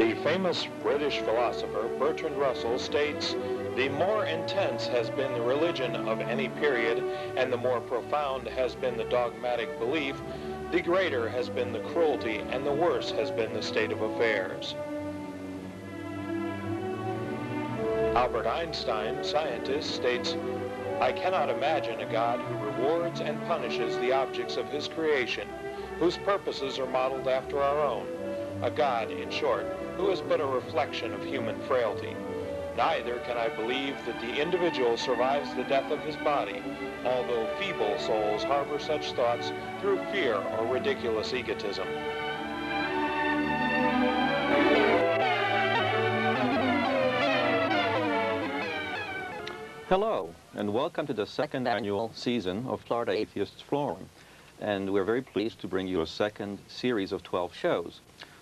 The famous British philosopher Bertrand Russell states, "The more intense has been the religion of any period, and the more profound has been the dogmatic belief, the greater has been the cruelty, and the worse has been the state of affairs." Albert Einstein, scientist, states, "I cannot imagine a God who rewards and punishes the objects of his creation, whose purposes are modeled after our own. A God, in short, who is but a reflection of human frailty. Neither can I believe that the individual survives the death of his body, although feeble souls harbor such thoughts through fear or ridiculous egotism." Hello, and welcome to the second annual season of Florida Atheists of Florida. And we're very pleased to bring you a second series of 12 shows.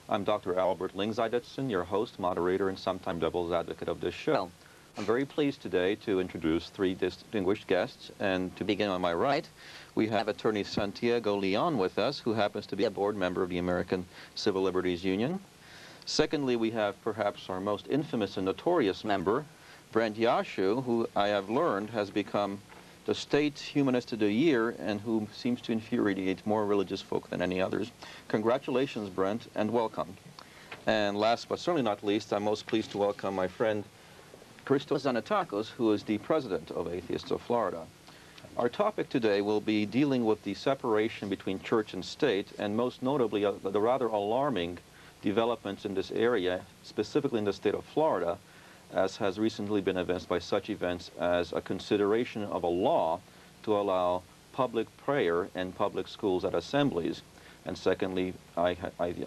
I'm Dr. Albert Lyngzeidelson, your host, moderator, and sometime devil's advocate of this show. I'm very pleased today to introduce three distinguished guests. And to begin on my right, we have attorney Santiago with us, who happens to be a board member of the American Civil Liberties Union. Secondly, we have perhaps our most infamous and notorious member, Brent Yaciw, who I have learned has become the state humanist of the year and who seems to infuriate more religious folk than any others. Congratulations, Brent, and welcome. And last but certainly not least, I'm most pleased to welcome my friend Christos Tzanetakos, who is the president of Atheists of Florida. Our topic today will be dealing with the separation between church and state, and most notably the rather alarming developments in this area, specifically in the state of Florida, as has recently been evinced by such events as a consideration of a law to allow public prayer in public schools at assemblies. And secondly, I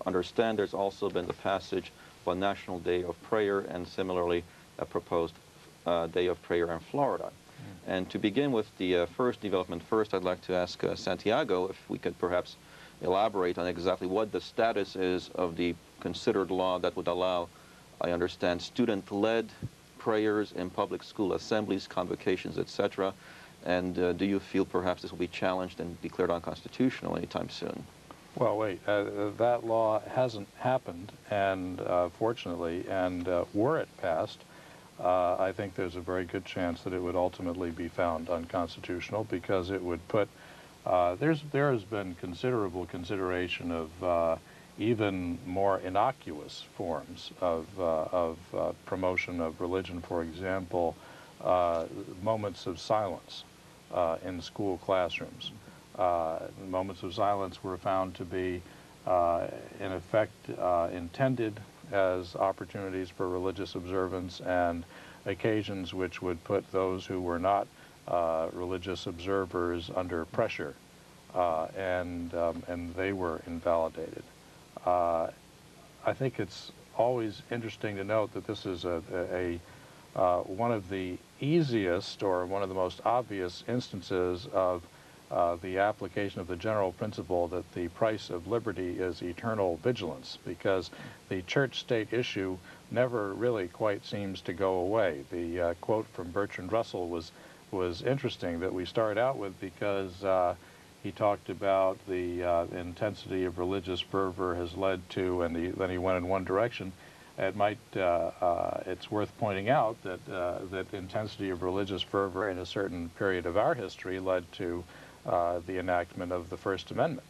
understand there's also been the passage of a National Day of Prayer and similarly a proposed Day of Prayer in Florida. And to begin with the first development first, I'd like to ask Santiago if we could perhaps elaborate on exactly what the status is of the considered law that would allow, I understand, student-led prayers in public school assemblies, convocations, etc. And do you feel perhaps this will be challenged and declared unconstitutional anytime soon? Well, wait, that law hasn't happened, and fortunately, and were it passed, I think there's a very good chance that it would ultimately be found unconstitutional, because it would put, there has been considerable consideration of even more innocuous forms of promotion of religion. For example, moments of silence in school classrooms. Moments of silence were found to be, in effect, intended as opportunities for religious observance and occasions which would put those who were not religious observers under pressure, and they were invalidated. I think it's always interesting to note that this is one of the easiest or one of the most obvious instances of the application of the general principle that the price of liberty is eternal vigilance, because the church-state issue never really quite seems to go away. The quote from Bertrand Russell was interesting that we start out with, because he talked about the intensity of religious fervor has led to, and then he went in one direction. It might, it's worth pointing out that that intensity of religious fervor in a certain period of our history led to the enactment of the First Amendment,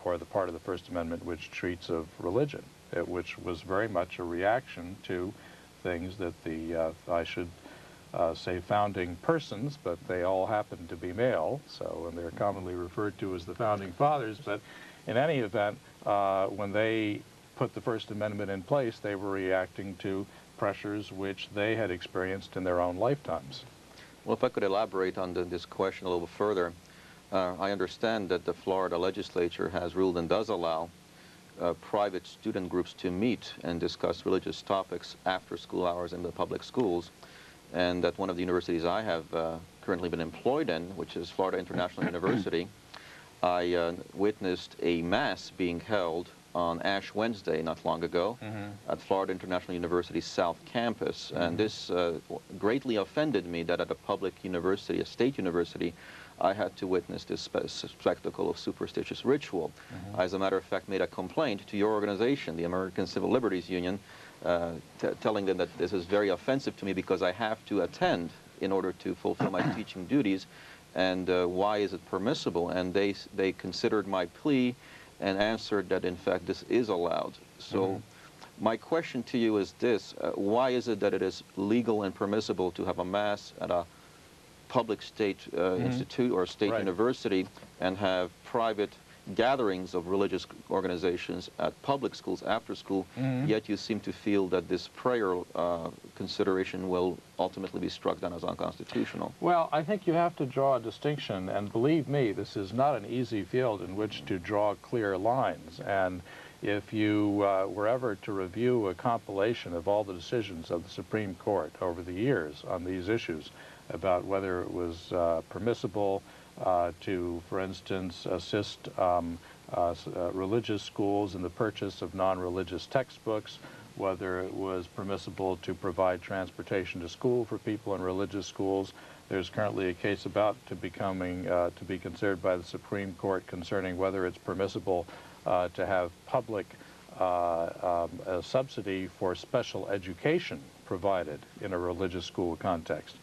or the part of the First Amendment which treats of religion, which was very much a reaction to things that the, I should say founding persons, but they all happen to be male, so, and they're commonly referred to as the Founding Fathers. But in any event, when they put the First Amendment in place, they were reacting to pressures which they had experienced in their own lifetimes. Well, if I could elaborate on this question a little further, I understand that the Florida legislature has ruled and does allow private student groups to meet and discuss religious topics after school hours in the public schools. And at one of the universities I have currently been employed in, which is Florida International University, I witnessed a mass being held on Ash Wednesday not long ago at Florida International University's South Campus. And this greatly offended me that at a public university, a state university, I had to witness this spectacle of superstitious ritual. I, as a matter of fact, made a complaint to your organization, the American Civil Liberties Union, telling them that this is very offensive to me because I have to attend in order to fulfill my teaching duties, and why is it permissible? And they considered my plea and answered that, in fact, this is allowed. So my question to you is this: why is it that it is legal and permissible to have a mass at a public state institute or state university and have private gatherings of religious organizations at public schools after school, yet you seem to feel that this prayer consideration will ultimately be struck down as unconstitutional? Well, I think you have to draw a distinction, and believe me, this is not an easy field in which to draw clear lines. And if you were ever to review a compilation of all the decisions of the Supreme Court over the years on these issues about whether it was permissible to, for instance, assist religious schools in the purchase of non-religious textbooks, whether it was permissible to provide transportation to school for people in religious schools. There's currently a case about to be considered by the Supreme Court concerning whether it's permissible to have public a subsidy for special education provided in a religious school context.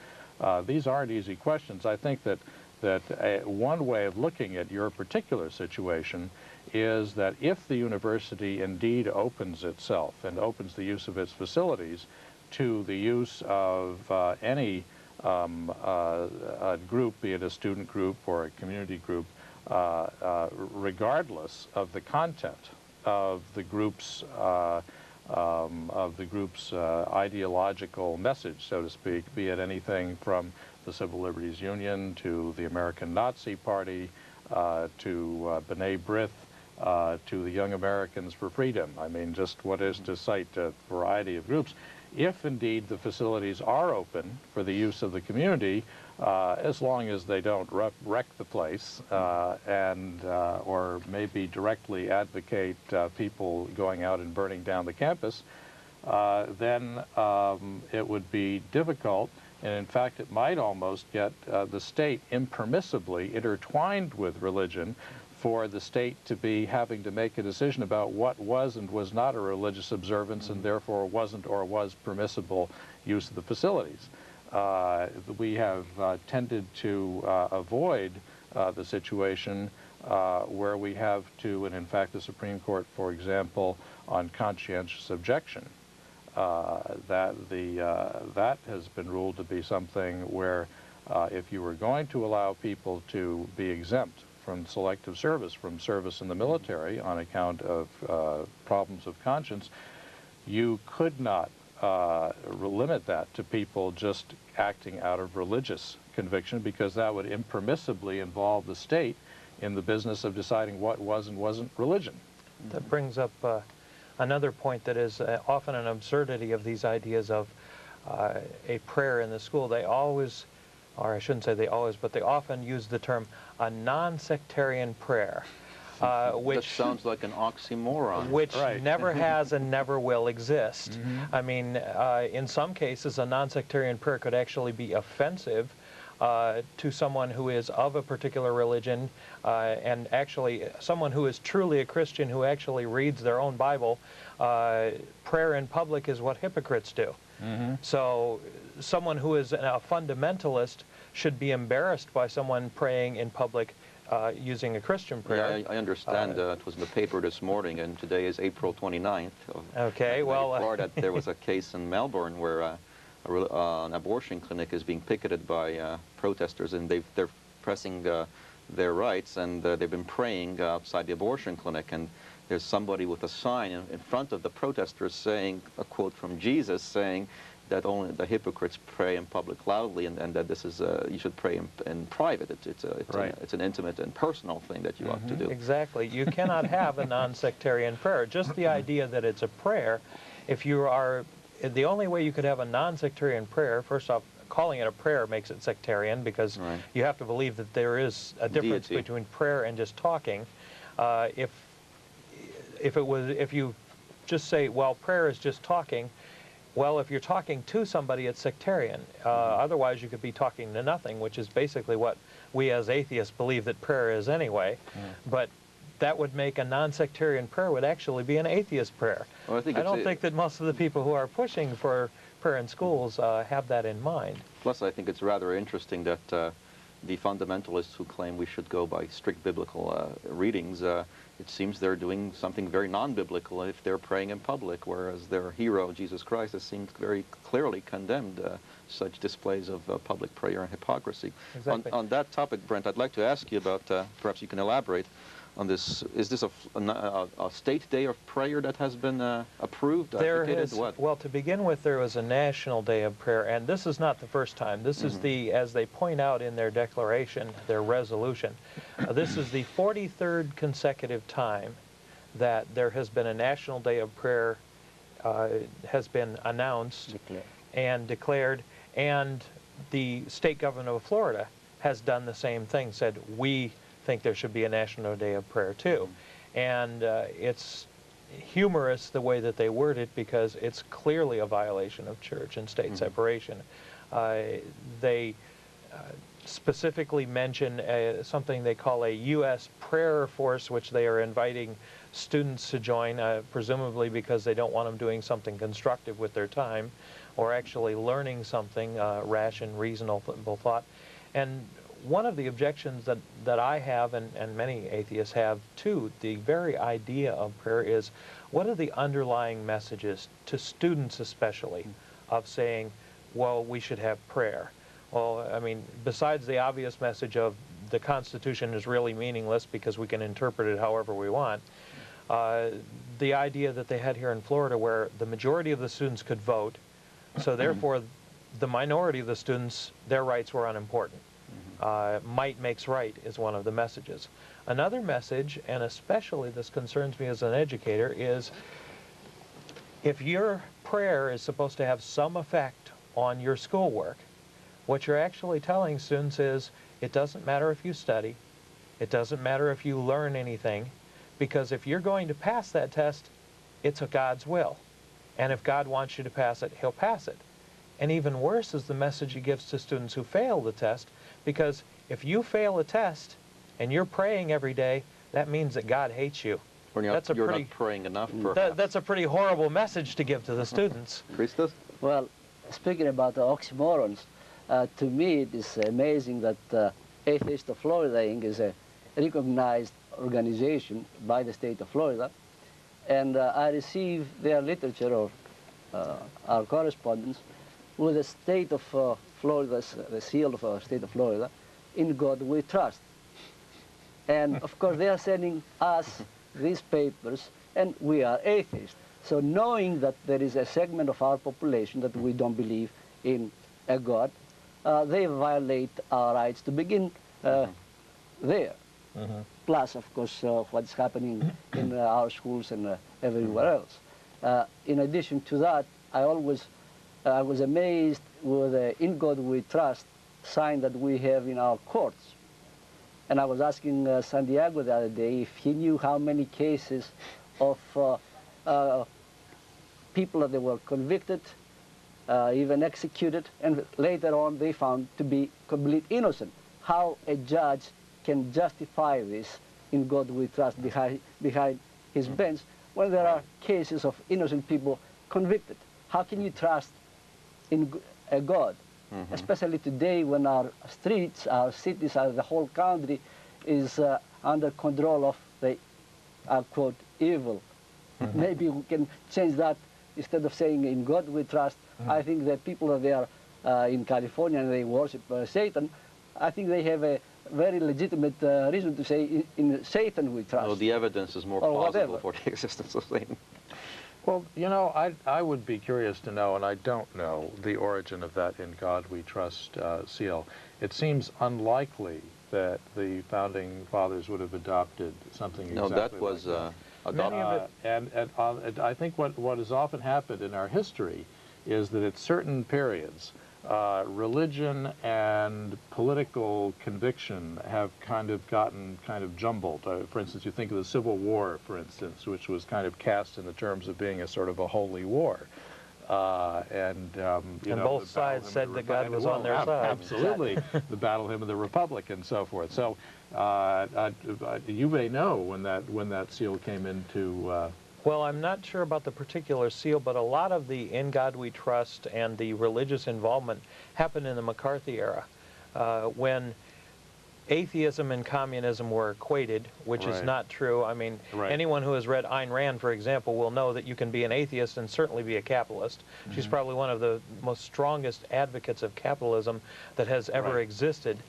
These aren't easy questions. I think that one way of looking at your particular situation is that if the university indeed opens itself and opens the use of its facilities to the use of any group, be it a student group or a community group, regardless of the content of the group's ideological message, so to speak, be it anything from the Civil Liberties Union to the American Nazi Party to B'nai B'rith to the Young Americans for Freedom. I mean, just what is to cite a variety of groups. If indeed the facilities are open for the use of the community, as long as they don't wreck the place or maybe directly advocate people going out and burning down the campus, then it would be difficult, and in fact it might almost get the state impermissibly intertwined with religion for the state to be having to make a decision about what was and was not a religious observance and therefore wasn't or was permissible use of the facilities. We have tended to avoid the situation where we have to, and in fact the Supreme Court, for example, on conscientious objection, that has been ruled to be something where if you were going to allow people to be exempt from selective service, from service in the military on account of problems of conscience, you could not limit that to people just acting out of religious conviction, because that would impermissibly involve the state in the business of deciding what was and wasn't religion. That brings up another point that is often an absurdity of these ideas of a prayer in the school. They always, or I shouldn't say they always, but they often use the term a non-sectarian prayer. Which that sounds like an oxymoron. Which never has and never will exist. I mean, in some cases, a non-sectarian prayer could actually be offensive to someone who is of a particular religion, and actually someone who is truly a Christian who actually reads their own Bible. Prayer in public is what hypocrites do. So someone who is a fundamentalist should be embarrassed by someone praying in public using a Christian prayer. Yeah, I understand. It was in the paper this morning, and today is April 29th. Okay, well... Florida, there was a case in Melbourne where an abortion clinic is being picketed by protesters, and they're pressing their rights, and they've been praying outside the abortion clinic, and there's somebody with a sign in front of the protesters saying, a quote from Jesus, saying that only the hypocrites pray in public loudly, and that this is you should pray in private. It's an intimate and personal thing that you ought to do. Exactly. You cannot have a non-sectarian prayer. Just the idea that it's a prayer, if you are, the only way you could have a non-sectarian prayer, first off, calling it a prayer makes it sectarian, because you have to believe that there is a difference between prayer and just talking. If you just say, well, prayer is just talking, Well, if you're talking to somebody, it's sectarian. Otherwise, you could be talking to nothing, which is basically what we as atheists believe that prayer is anyway. But that would make a non-sectarian prayer would actually be an atheist prayer. Well, I don't think that most of the people who are pushing for prayer in schools have that in mind. Plus, I think it's rather interesting that the fundamentalists who claim we should go by strict biblical readings, it seems they're doing something very non-biblical if they're praying in public, whereas their hero, Jesus Christ, has seemed very clearly condemned such displays of public prayer and hypocrisy. Exactly. On that topic, Brent, I'd like to ask you about, perhaps you can elaborate on this. Is this a state day of prayer that has been approved? There advocated? is, What? well, to begin with, there was a national day of prayer, and this is not the first time. This is the, as they point out in their declaration, their resolution, this is the 43rd consecutive time that there has been a national day of prayer has been announced and declared, and the state government of Florida has done the same thing, said we think there should be a national day of prayer too. And it's humorous the way that they word it, because it's clearly a violation of church and state separation. They specifically mention something they call a U.S. prayer force, which they are inviting students to join, presumably because they don't want them doing something constructive with their time or actually learning something rash and reasonable thought. And one of the objections that I have, and many atheists have to the very idea of prayer, is what are the underlying messages to students especially of saying, well, we should have prayer? Well, I mean, besides the obvious message of the Constitution is really meaningless because we can interpret it however we want, the idea that they had here in Florida where the majority of the students could vote, so therefore the minority of the students, their rights were unimportant. Might makes right is one of the messages. Another message, and especially this concerns me as an educator, is if your prayer is supposed to have some effect on your schoolwork, what you're actually telling students is it doesn't matter if you study, it doesn't matter if you learn anything, because if you're going to pass that test, it's God's will. And if God wants you to pass it, He'll pass it. And even worse is the message He gives to students who fail the test, because if you fail a test and you're praying every day, that means that God hates you. Or you're not praying enough, perhaps. That's a pretty horrible message to give to the students. Christos? Well, speaking about the oxymorons, to me it is amazing that Atheists of Florida Inc. is a recognized organization by the state of Florida, and I receive their literature or our correspondence with the state of Florida, the seal of the state of Florida, in God we trust. And of course they are sending us these papers, and we are atheists. So knowing that there is a segment of our population that we don't believe in a God, they violate our rights to begin there. Plus, of course, what's happening in our schools and everywhere else. In addition to that, I was amazed with the In God We Trust sign that we have in our courts. And I was asking Santiago the other day if he knew how many cases of people that they were convicted, even executed, and later on they found to be completely innocent. How a judge can justify this In God We Trust behind his bench when there are cases of innocent people convicted? How can you trust in a God? Especially today when our streets, our cities, the whole country is under control of the, quote, evil. Maybe we can change that. Instead of saying in God we trust, I think that people that they are in California and they worship Satan, I think they have a very legitimate reason to say in Satan we trust. No, the evidence is more plausible for the existence of Satan. Well, you know, I would be curious to know, and I don't know, the origin of that In God We Trust seal. It seems unlikely that the Founding Fathers would have adopted something exactly like that. No, that was adopted. And I think what has often happened in our history is that at certain periods, religion and political conviction have gotten jumbled. For instance, you think of the Civil War, for instance, which was kind of cast in the terms of being a sort of a holy war. and both sides said that God was on their side. Absolutely, the battle hymn of the Republic and so forth. So you may know when that seal came into. Well, I'm not sure about the particular seal, but a lot of the "In God We Trust" and the religious involvement happened in the McCarthy era, when atheism and communism were equated, which is not true. I mean, anyone who has read Ayn Rand, for example, will know that you can be an atheist and certainly be a capitalist. She's probably one of the most strongest advocates of capitalism that has ever existed.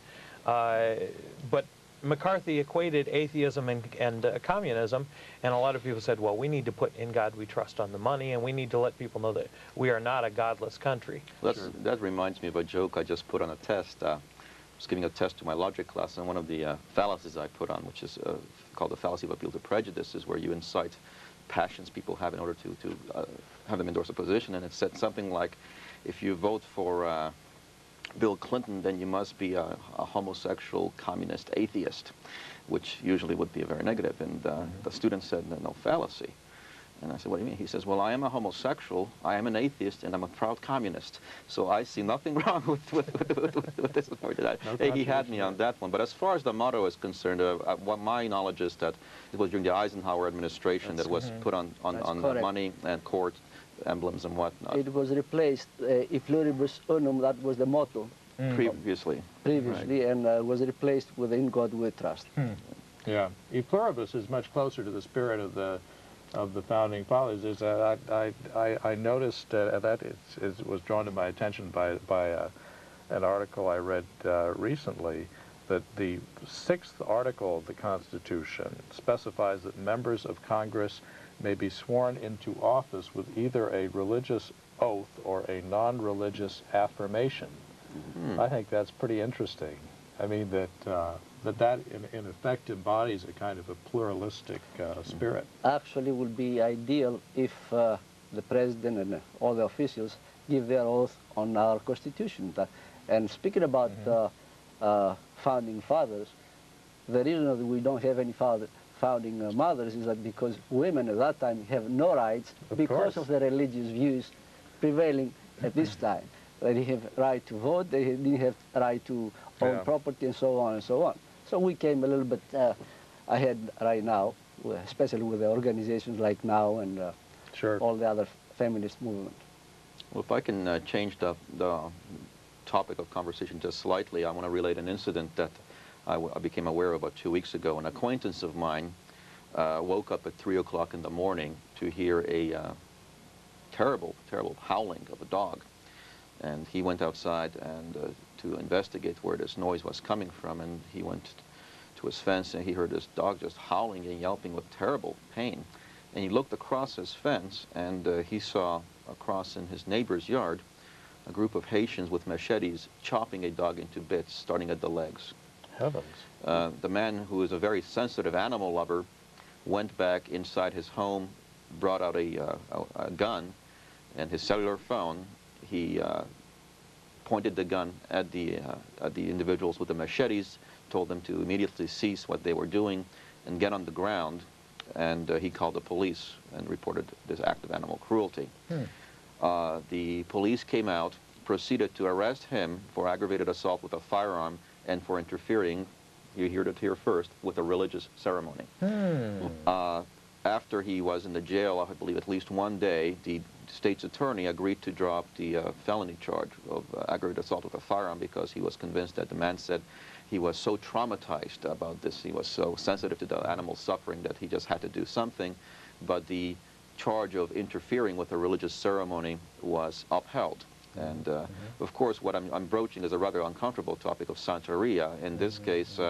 But McCarthy equated atheism and communism, and a lot of people said, well, we need to put "In God We Trust" on the money, and we need to let people know that we are not a godless country. Well, that reminds me of a joke I just put on a test. I was giving a test to my logic class, and one of the fallacies I put on, which is called the fallacy of appeal to prejudice, is where you incite passions people have in order to have them endorse a position, and it said something like, if you vote for Bill Clinton, then you must be a homosexual, communist, atheist, which usually would be a very negative. And the student said, no, fallacy. And I said, what do you mean? He says, well, I am a homosexual, I am an atheist, and I'm a proud communist. So I see nothing wrong with this. He had me on that one. But as far as the motto is concerned, what my knowledge is that it was during the Eisenhower administration that was put on the money and court emblems and whatnot. It was replaced, "E pluribus unum," that was the motto. Previously, and was replaced with "In God We Trust." Yeah, "E pluribus" is much closer to the spirit of the founding fathers. I noticed that it was drawn to my attention by an article I read recently, that the 6th article of the Constitution specifies that members of Congress may be sworn into office with either a religious oath or a non-religious affirmation. I think that's pretty interesting. I mean, that in effect embodies a kind of a pluralistic spirit. Actually, would be ideal if the president and all the officials give their oath on our Constitution. And speaking about founding fathers, the reason that we don't have any founding mothers is that because women at that time have no rights because of the religious views prevailing at this time. They didn't have right to vote, they didn't have right to own property, and so on and so on. So we came a little bit ahead right now, especially with the organizations like NOW and all the other feminist movement. Well, if I can change the topic of conversation just slightly, I want to relate an incident that I became aware of about 2 weeks ago. An acquaintance of mine woke up at 3 o'clock in the morning to hear a terrible, terrible howling of a dog. And he went outside and to investigate where this noise was coming from, and he went to his fence and he heard this dog just howling and yelping with terrible pain. And he looked across his fence and he saw across in his neighbor's yard a group of Haitians with machetes chopping a dog into bits, starting at the legs. Heavens. The man, who is a very sensitive animal lover, went back inside his home, brought out a gun and his cellular phone. He pointed the gun at the individuals with the machetes, told them to immediately cease what they were doing and get on the ground, and he called the police and reported this act of animal cruelty. The police came out, proceeded to arrest him for aggravated assault with a firearm and for interfering, you heard it here first, with a religious ceremony. After he was in the jail, I believe at least 1 day, the state's attorney agreed to drop the felony charge of aggravated assault with a firearm because he was convinced that the man said he was so traumatized about this, he was so sensitive to the animal's suffering that he just had to do something. But the charge of interfering with a religious ceremony was upheld. And of course, what I'm broaching is a rather uncomfortable topic of Santeria. In this case,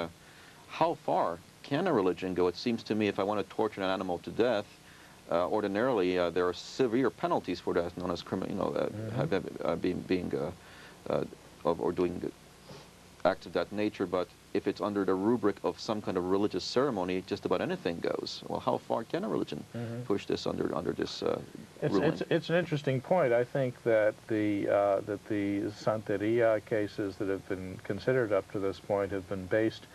how far can a religion go? It seems to me if I want to torture an animal to death, ordinarily there are severe penalties for that, known as criminal, or doing acts of that nature. But if it's under the rubric of some kind of religious ceremony, just about anything goes. Well, how far can a religion push this under this ruling? It's an interesting point. I think that the Santeria cases that have been considered up to this point have been based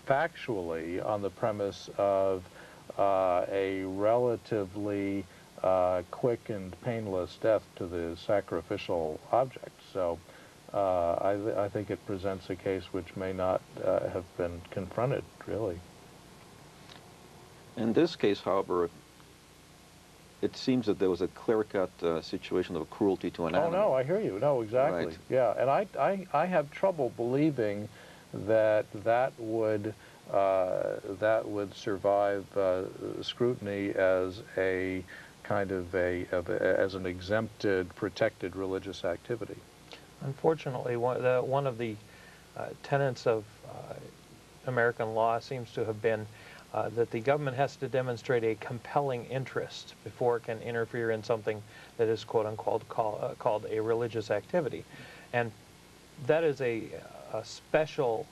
factually on the premise of a relatively quick and painless death to the sacrificial object. So I think it presents a case which may not have been confronted, really. In this case, however, it seems that there was a clear-cut situation of cruelty to an animal. Oh, no, I hear you. No, exactly. Right. Yeah, and I have trouble believing that that would survive scrutiny as a kind of as an exempted, protected religious activity. Unfortunately, one of the tenets of American law seems to have been that the government has to demonstrate a compelling interest before it can interfere in something that is quote-unquote called a religious activity. And that is a special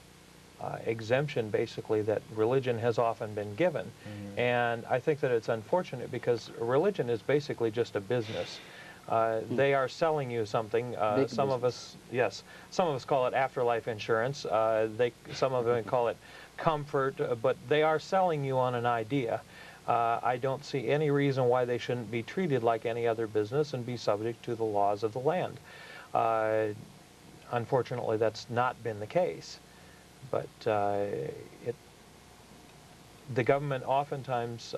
exemption, basically, that religion has often been given. Mm-hmm. And I think that it's unfortunate because religion is basically just a business. They are selling you something. Some of us call it afterlife insurance. Some of them call it comfort, but they are selling you on an idea. I don't see any reason why they shouldn't be treated like any other business and be subject to the laws of the land. Unfortunately, that's not been the case. But the government oftentimes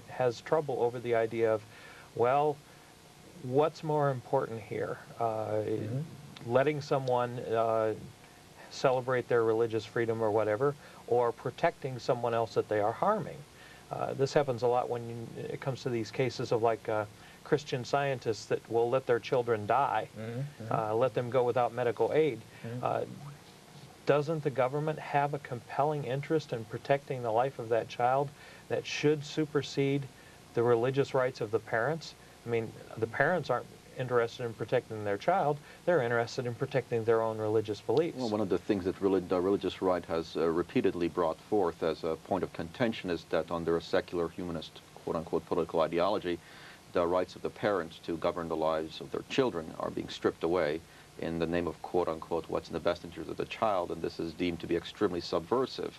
has trouble over the idea of, well, what's more important here? Letting someone celebrate their religious freedom or whatever, or protecting someone else that they are harming. This happens a lot when it comes to these cases of like Christian Scientists that will let their children die, let them go without medical aid. Doesn't the government have a compelling interest in protecting the life of that child that should supersede the religious rights of the parents? I mean, the parents aren't interested in protecting their child, they're interested in protecting their own religious beliefs. Well, one of the things that the religious right has repeatedly brought forth as a point of contention is that under a secular humanist, quote-unquote, political ideology, the rights of the parents to govern the lives of their children are being stripped away in the name of, quote-unquote, what's in the best interest of the child, and this is deemed to be extremely subversive.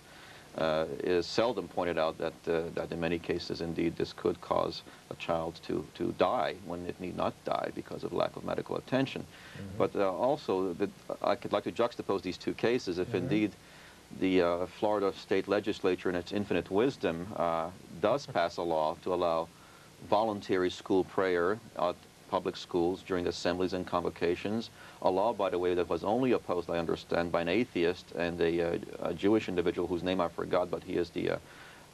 It is seldom pointed out that in many cases, indeed, this could cause a child to die when it need not die because of lack of medical attention. But also, I could like to juxtapose these two cases. If indeed the Florida state legislature, in its infinite wisdom, does pass a law to allow voluntary school prayer at public schools during assemblies and convocations, a law, by the way, that was only opposed, I understand, by an atheist and a Jewish individual whose name I forgot, but he is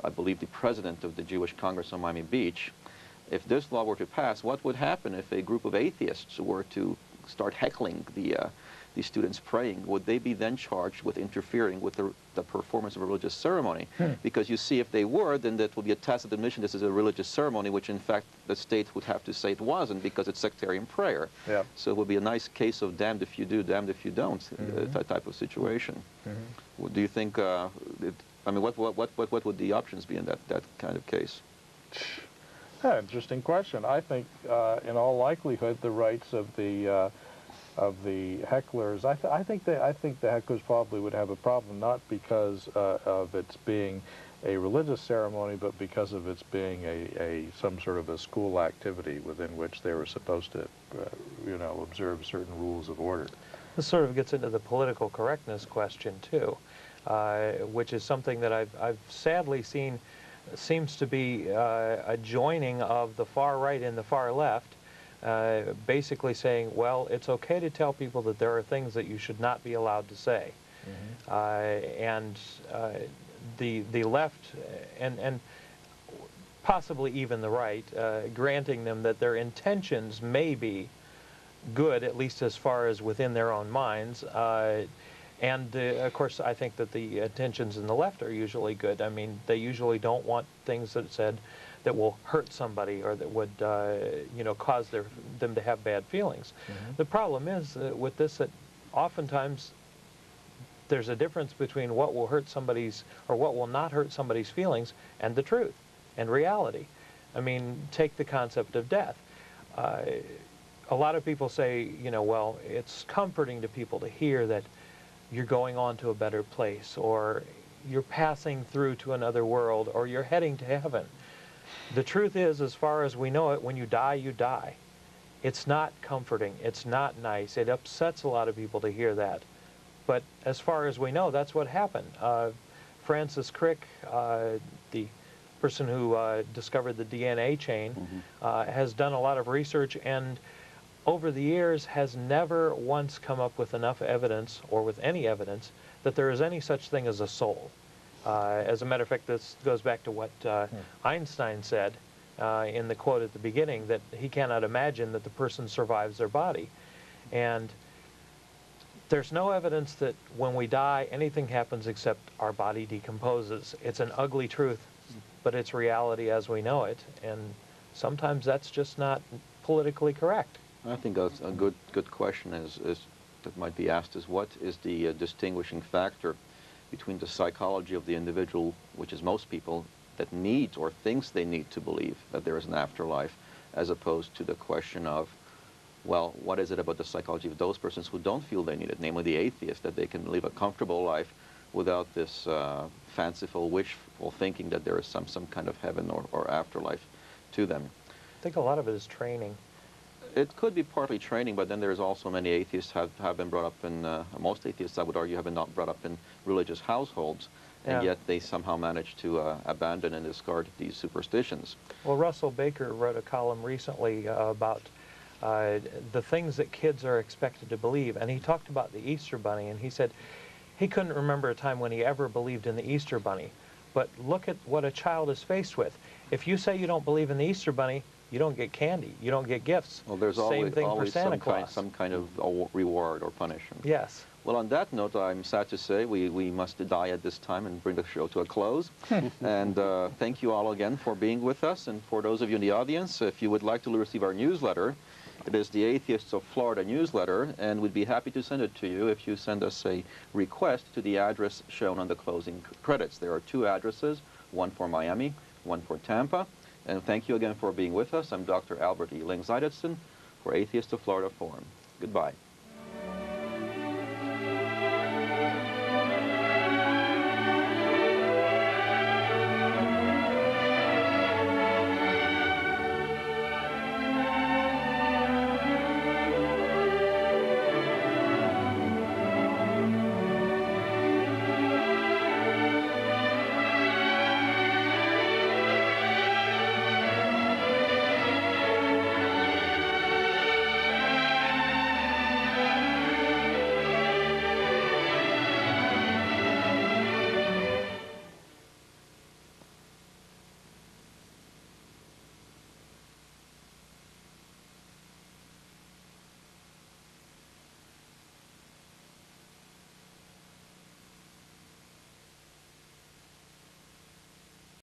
I believe, the president of the Jewish Congress on Miami Beach. If this law were to pass, what would happen if a group of atheists were to start heckling the students praying? Would they be then charged with interfering with the performance of a religious ceremony? Because you see, if they were, then that would be a tacit admission this is a religious ceremony, which in fact the state would have to say it wasn't because it's sectarian prayer. Yeah. So it would be a nice case of damned if you do, damned if you don't, that type of situation. Do you think, I mean, what would the options be in that kind of case? Yeah, interesting question. I think, in all likelihood, the rights of the hecklers, I think the hecklers probably would have a problem, not because of its being a religious ceremony, but because of its being some sort of a school activity within which they were supposed to, observe certain rules of order. This sort of gets into the political correctness question too, which is something that I've sadly seen seems to be a joining of the far right and the far left. Basically saying, well, it's okay to tell people that there are things that you should not be allowed to say. And the left and possibly even the right, granting them that their intentions may be good, at least as far as within their own minds. And of course, I think that the intentions in the left are usually good. I mean, they usually don't want things that said that will hurt somebody or that would, cause them to have bad feelings. The problem is with this that oftentimes there's a difference between what will hurt somebody's or what will not hurt somebody's feelings and the truth and reality. I mean, take the concept of death. A lot of people say, well, it's comforting to people to hear that you're going on to a better place, or you're passing through to another world, or you're heading to heaven. The truth is, as far as we know it, when you die, you die. It's not comforting. It's not nice. It upsets a lot of people to hear that. But as far as we know, that's what happened. Francis Crick, the person who discovered the DNA chain, has done a lot of research, and over the years has never once come up with enough evidence, or with any evidence, that there is any such thing as a soul. As a matter of fact, this goes back to what Einstein said in the quote at the beginning, that he cannot imagine that the person survives their body. And there's no evidence that when we die, anything happens except our body decomposes. It's an ugly truth, but it's reality as we know it, and sometimes that's just not politically correct. I think that's a good question that might be asked is, what is the distinguishing factor between the psychology of the individual, which is most people, that needs or thinks they need to believe that there is an afterlife, as opposed to the question of, well, what is it about the psychology of those persons who don't feel they need it, namely the atheists, that they can live a comfortable life without this fanciful, wishful thinking that there is some kind of heaven or afterlife to them? I think a lot of it is training. It could be partly training, but then there's also many atheists have been brought up in, most atheists, I would argue, have been not brought up in religious households, and yet they somehow manage to abandon and discard these superstitions. Well, Russell Baker wrote a column recently about the things that kids are expected to believe, and he talked about the Easter Bunny, and he said he couldn't remember a time when he ever believed in the Easter Bunny. But look at what a child is faced with. If you say you don't believe in the Easter Bunny, you don't get candy, you don't get gifts. Well, there's Same thing for Santa Claus. some kind of reward or punishment. Yes. Well, on that note, I'm sad to say we must die at this time and bring the show to a close. And thank you all again for being with us. And for those of you in the audience, if you would like to receive our newsletter, it is the Atheists of Florida newsletter, and we'd be happy to send it to you if you send us a request to the address shown on the closing credits. There are 2 addresses, one for Miami, one for Tampa. And thank you again for being with us. I'm Dr. Albert E. Lyngzeidelson for Atheists of Florida Forum. Goodbye.